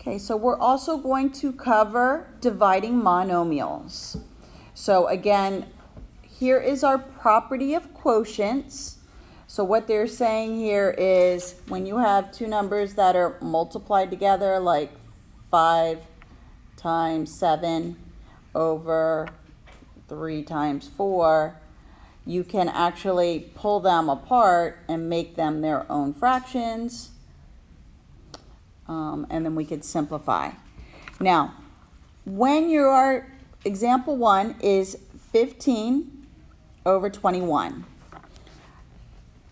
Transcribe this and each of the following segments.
Okay, so we're also going to cover dividing monomials. So again, here is our property of quotients. So what they're saying here is when you have two numbers that are multiplied together, like 5 times 7 over 3 times 4, you can actually pull them apart and make them their own fractions. And then we could simplify. Now, when your example 1 is 15 over 21.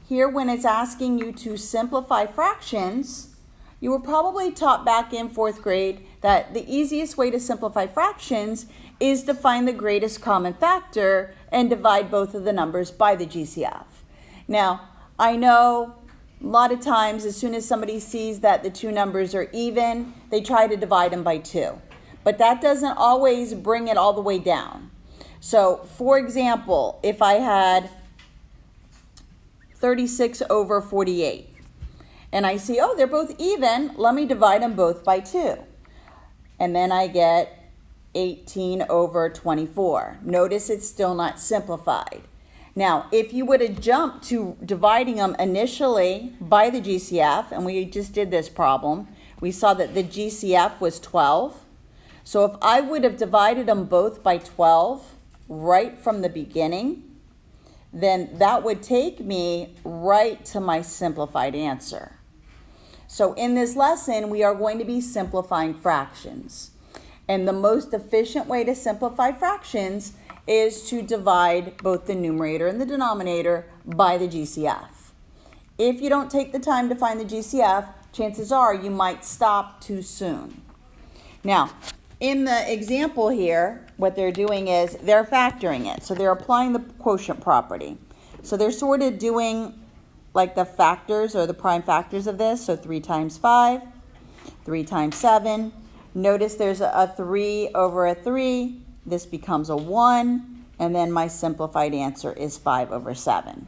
Here, when it's asking you to simplify fractions, you were probably taught back in 4th grade that the easiest way to simplify fractions is to find the greatest common factor and divide both of the numbers by the GCF. Now, I know a lot of times as soon as somebody sees that the two numbers are even, they try to divide them by 2. But that doesn't always bring it all the way down. So, for example, if I had 36 over 48, and I see, oh, they're both even, let me divide them both by 2. And then I get 18 over 24. Notice it's still not simplified. Now, if you would have jumped to dividing them initially by the GCF, and we just did this problem, we saw that the GCF was 12. So if I would have divided them both by 12 right from the beginning, then that would take me right to my simplified answer. So in this lesson, we are going to be simplifying fractions. And the most efficient way to simplify fractions is to divide both the numerator and the denominator by the GCF. If you don't take the time to find the GCF, chances are you might stop too soon. Now, in the example here, what they're doing is they're factoring it. So they're applying the quotient property. So they're sort of doing like the factors or the prime factors of this. So 3 times 5, 3 times 7. Notice there's a 3 over a 3. This becomes a 1, and then my simplified answer is 5 over 7.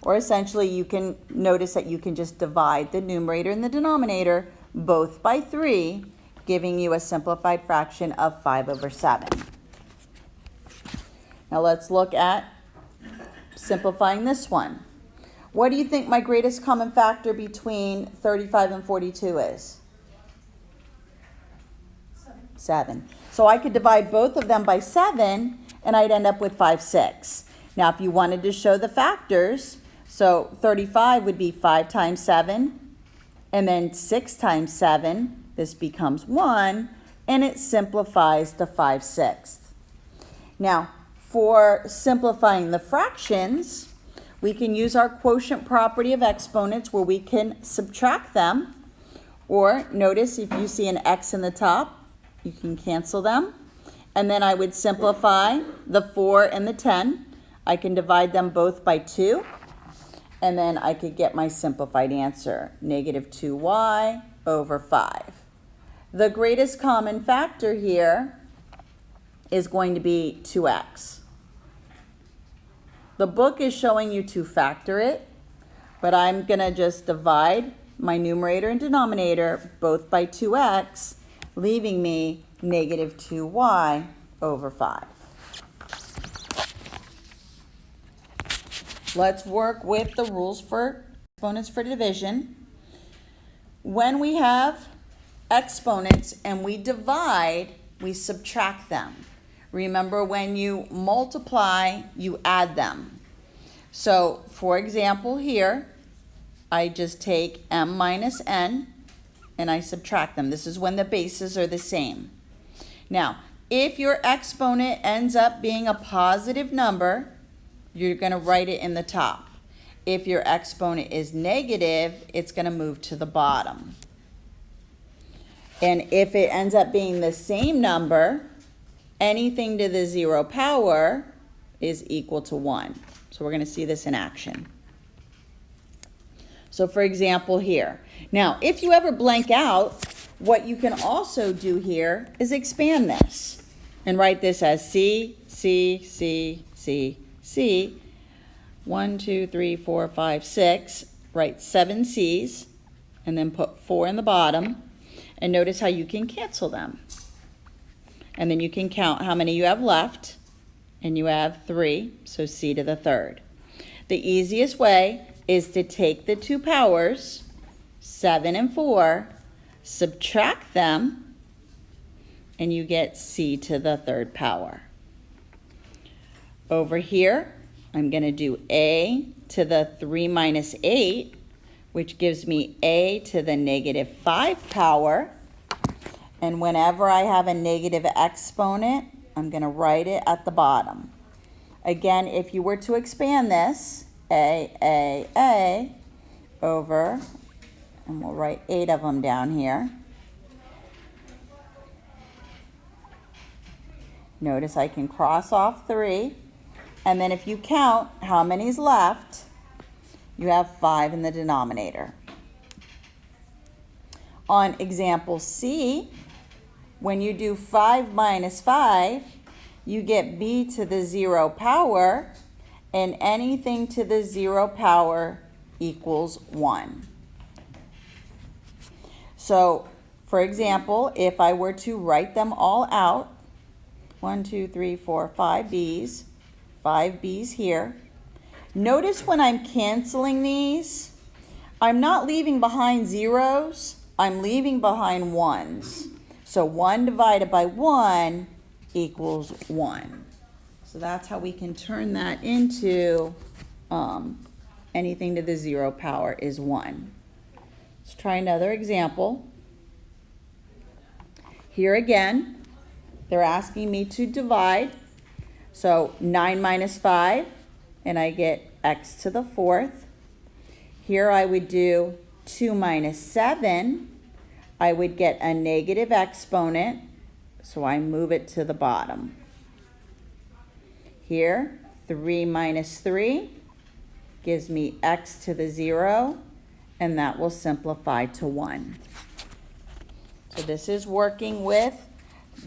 Or essentially, you can notice that you can just divide the numerator and the denominator both by 3, giving you a simplified fraction of 5 over 7. Now let's look at simplifying this one. What do you think my greatest common factor between 35 and 42 is? 7. So I could divide both of them by 7, and I'd end up with 5, 6. Now, if you wanted to show the factors, so 35 would be 5 times 7, and then 6 times 7. This becomes 1, and it simplifies to 5 6. Now, for simplifying the fractions, we can use our quotient property of exponents where we can subtract them. Or notice if you see an x in the top, you can cancel them. And then I would simplify the 4 and the 10. I can divide them both by 2. And then I could get my simplified answer, negative 2y over 5. The greatest common factor here is going to be 2x. The book is showing you to factor it, but I'm going to just divide my numerator and denominator both by 2x, leaving me negative 2y over 5. Let's work with the rules for exponents for division. When we have exponents and we divide, we subtract them. Remember, when you multiply, you add them. So, for example, here, I just take m minus n and I subtract them. This is when the bases are the same. Now, if your exponent ends up being a positive number, you're going to write it in the top. If your exponent is negative, it's going to move to the bottom. And if it ends up being the same number, anything to the 0 power is equal to 1. So we're going to see this in action. So for example here. Now, if you ever blank out, what you can also do here is expand this and write this as C, C, C, C, C. 1, 2, 3, 4, 5, 6. Write 7 C's and then put 4 in the bottom. And notice how you can cancel them. And then you can count how many you have left. And you have 3, so c to the third. The easiest way is to take the two powers, 7 and 4, subtract them, and you get c to the third power. Over here, I'm going to do a to the 3 minus 8, which gives me a to the negative 5 power. And whenever I have a negative exponent, I'm going to write it at the bottom. Again, if you were to expand this, a over, and we'll write 8 of them down here. Notice I can cross off 3. And then if you count how many's left, you have 5 in the denominator. On example C, when you do 5 minus 5, you get b to the 0 power, and anything to the 0 power equals 1. So, for example, if I were to write them all out, 1, 2, 3, 4, 5 b's, 5 b's here. Notice when I'm canceling these, I'm not leaving behind zeros, I'm leaving behind ones. So 1 divided by 1 equals 1. So that's how we can turn that into anything to the 0 power is 1. Let's try another example. Here again, they're asking me to divide. So 9 minus 5, and I get x to the 4th. Here I would do 2 minus 7. I would get a negative exponent, so I move it to the bottom. Here, 3 minus 3 gives me x to the 0, and that will simplify to 1. So this is working with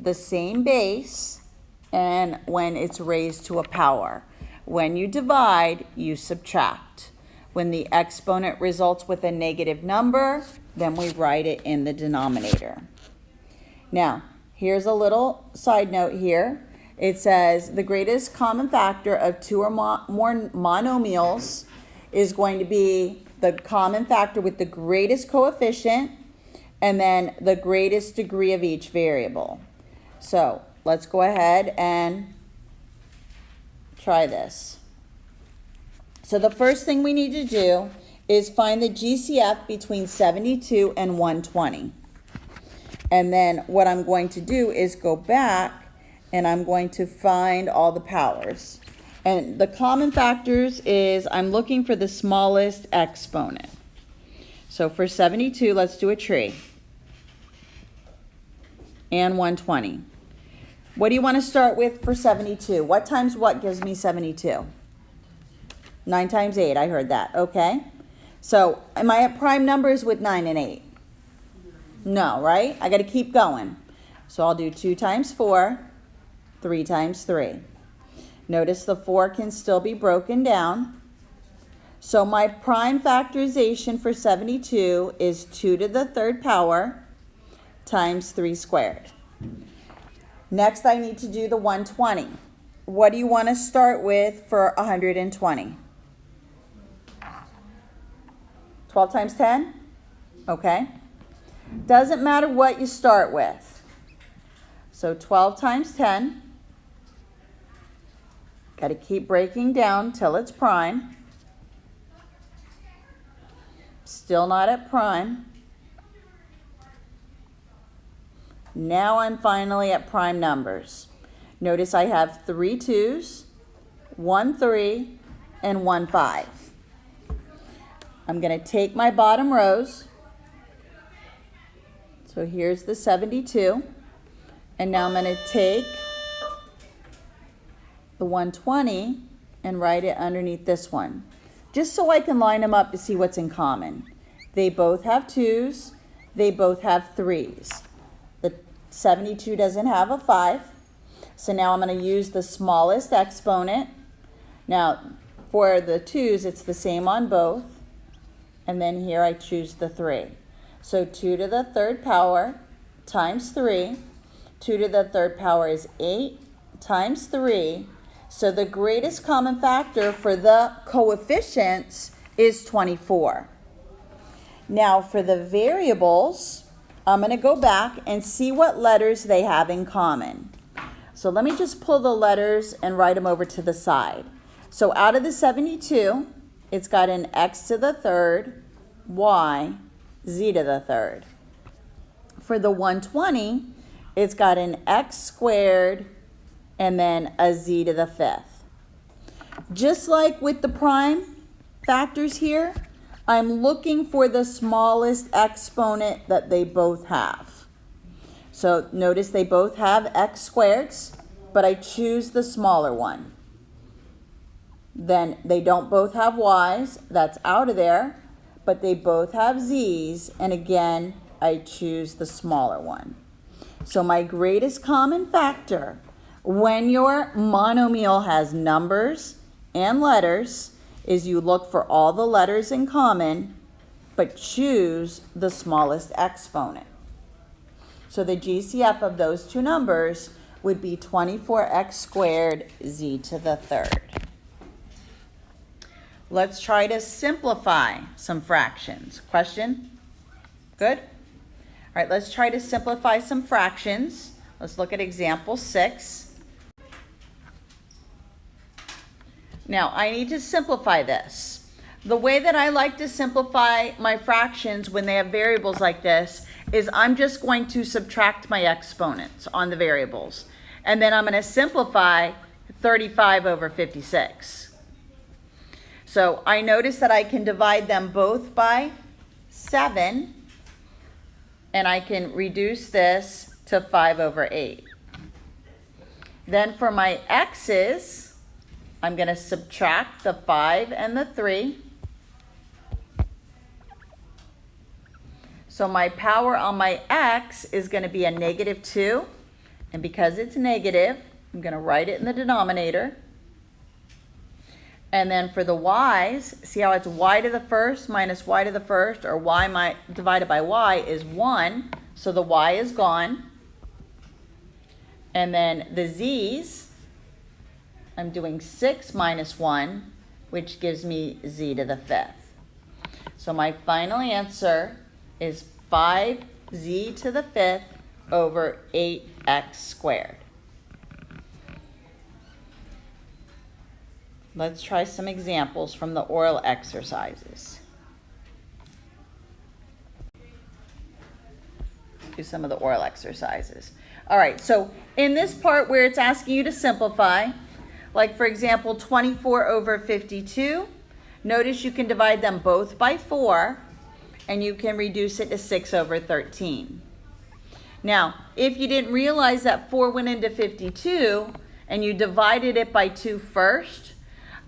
the same base, and when it's raised to a power. When you divide, you subtract. When the exponent results with a negative number, then we write it in the denominator. Now, here's a little side note here. It says the greatest common factor of 2 or more monomials is going to be the common factor with the greatest coefficient and then the greatest degree of each variable. So let's go ahead and try this. So the first thing we need to do is find the GCF between 72 and 120. And then what I'm going to do is go back and I'm going to find all the powers. And the common factors is I'm looking for the smallest exponent. So for 72, let's do a tree. And 120. What do you want to start with for 72? What times what gives me 72? 9 times 8, I heard that. Okay. So am I at prime numbers with 9 and 8? No, right? I got to keep going. So I'll do 2 times 4, 3 times 3. Notice the 4 can still be broken down. So my prime factorization for 72 is 2 to the 3rd power times 3 squared. Next, I need to do the 120. What do you want to start with for 120? 12 times 10? Okay. Doesn't matter what you start with. So 12 times 10. Got to keep breaking down till it's prime. Still not at prime. Now I'm finally at prime numbers. Notice I have 3 2s, 1 3, and 1 5. I'm going to take my bottom rows. So here's the 72. And now I'm going to take the 120 and write it underneath this one. Just so I can line them up to see what's in common. They both have 2s. They both have 3s. The 72 doesn't have a 5. So now I'm going to use the smallest exponent. Now, for the 2s, it's the same on both. And then here I choose the 3. So 2 to the 3rd power times 3. 2 to the third power is 8 times 3. So the greatest common factor for the coefficients is 24. Now for the variables, I'm going to go back and see what letters they have in common. So let me just pull the letters and write them over to the side. So out of the 72, it's got an x to the third, y, z to the third. For the 120, it's got an x squared and then a z to the fifth. Just like with the prime factors here, I'm looking for the smallest exponent that they both have. So notice they both have x squareds, but I choose the smaller one. Then they don't both have y's, that's out of there, but they both have z's, and again, I choose the smaller one. So my greatest common factor when your monomial has numbers and letters is you look for all the letters in common, but choose the smallest exponent. So the GCF of those two numbers would be 24x squared z to the third. Let's try to simplify some fractions. Question? Good? All right, let's try to simplify some fractions. Let's look at example 6. Now, I need to simplify this. The way that I like to simplify my fractions when they have variables like this is I'm just going to subtract my exponents on the variables. And then I'm going to simplify 35 over 56. So I notice that I can divide them both by 7, and I can reduce this to 5 over 8. Then for my x's, I'm going to subtract the 5 and the 3. So my power on my x is going to be a -2. And because it's negative, I'm going to write it in the denominator. And then for the y's, see how it's y to the first minus y to the first, or y divided by y is 1. So the y is gone. And then the z's, I'm doing 6 minus 1, which gives me z to the fifth. So my final answer is 5z to the fifth over 8x squared. Let's try some examples from the oral exercises. Do some of the oral exercises. All right, so in this part where it's asking you to simplify, like for example, 24 over 52, notice you can divide them both by 4, and you can reduce it to 6 over 13. Now, if you didn't realize that 4 went into 52, and you divided it by 2 first,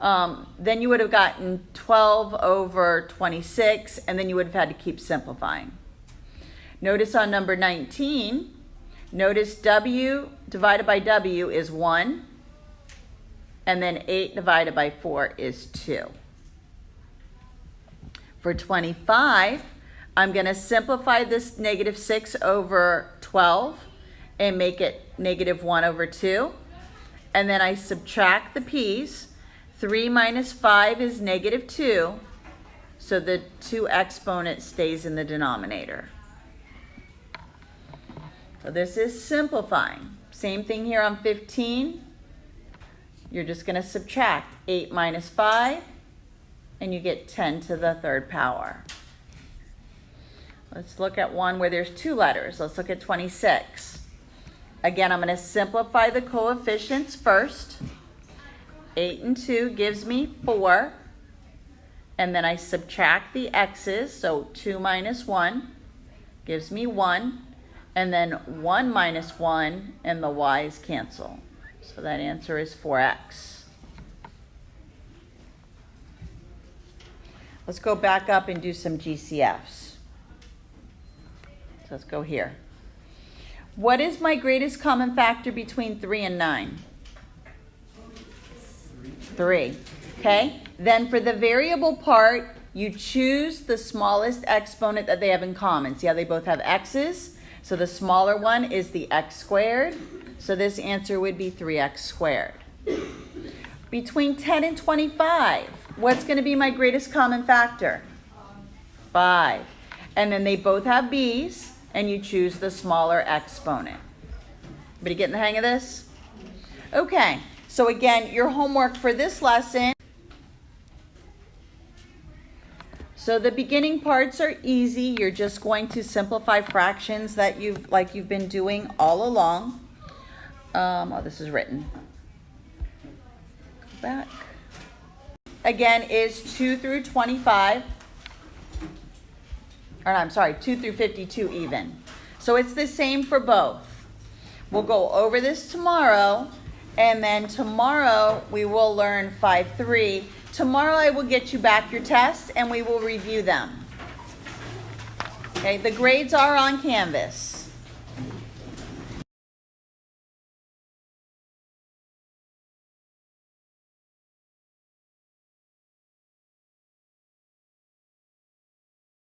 then you would have gotten 12 over 26, and then you would have had to keep simplifying. Notice on number 19, notice w divided by w is 1, and then 8 divided by 4 is 2. For 25, I'm going to simplify this -6 over 12 and make it -1 over 2. And then I subtract the p's. 3 minus 5 is -2, so the 2 exponent stays in the denominator. So this is simplifying. Same thing here on 15. You're just going to subtract 8 minus 5, and you get 10 to the third power. Let's look at one where there's 2 letters. Let's look at 26. Again, I'm going to simplify the coefficients first. 8 and 2 gives me 4. And then I subtract the x's, so 2 minus 1 gives me 1. And then 1 minus 1, and the y's cancel. So that answer is 4x. Let's go back up and do some GCFs. So let's go here. What is my greatest common factor between 3 and 9? 3. Okay? Then for the variable part, you choose the smallest exponent that they have in common. See how they both have x's? So the smaller one is the x squared. So this answer would be 3x squared. Between 10 and 25, what's going to be my greatest common factor? 5. And then they both have b's, and you choose the smaller exponent. Everybody getting the hang of this? Okay, so again, your homework for this lesson. So the beginning parts are easy. You're just going to simplify fractions that you've been doing all along. Oh, this is written. Go back. Again, is 2 through 25. Or no, I'm sorry, 2 through 52 even. So it's the same for both. We'll go over this tomorrow, and then tomorrow we will learn 5-3. Tomorrow I will get you back your tests and we will review them. Okay, the grades are on Canvas.